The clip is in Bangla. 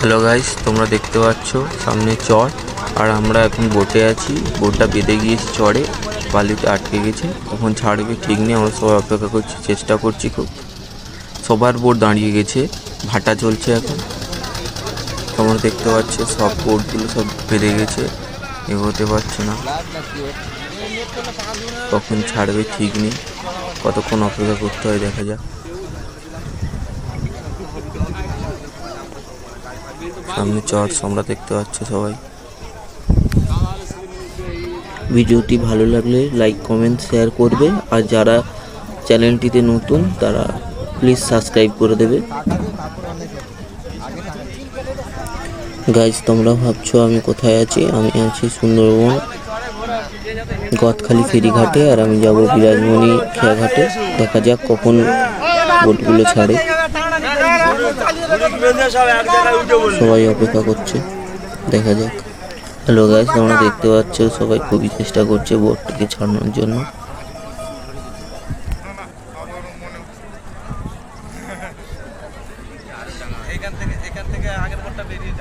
হ্যালো গাইস, তোমরা দেখতে পাচ্ছ সামনে চর, আর আমরা এখন বোটে আছি। বোটটা বেঁধে গিয়েছি চরে, বালিতে আটকে গেছে, এখন ছাড়বে ঠিক নেই। আমরা সবাই অপেক্ষা করছি, চেষ্টা করছি খুব। সবার বোট দাঁড়িয়ে গেছে, ভাটা চলছে এখন। তোমরা দেখতে পাচ্ছ সব বোটগুলো সব বেঁধে গেছে, এগোতে পারছে না। কখন ছাড়বে ঠিক নেই, কতক্ষণ অপেক্ষা করতে হয় দেখা যাক। সামনে চর তোমরা দেখতে পাচ্ছ সবাই। ভিডিওটি ভালো লাগলে লাইক কমেন্ট শেয়ার করবে, আর যারা চ্যানেলটিতে নতুন তারা প্লিজ সাবস্ক্রাইব করে দেবে। গাইজ, তোমরা ভাবছো আমি কোথায় আছি? আমি আছি সুন্দরবন গদখালি ফেরিঘাটে, আর আমি যাব বিরাজমণি খেয়াঘাটে। দেখা যাক কখন বোটগুলো ছাড়ে। সবাই অপেক্ষা করছে, দেখা যাক। হ্যালো গাইস, তোমরা দেখতে পাচ্ছ সবাই খুবই চেষ্টা করছে বোটটিকে ছাড়ানোর জন্য। এখান থেকে আগের বোটটা বেরিয়ে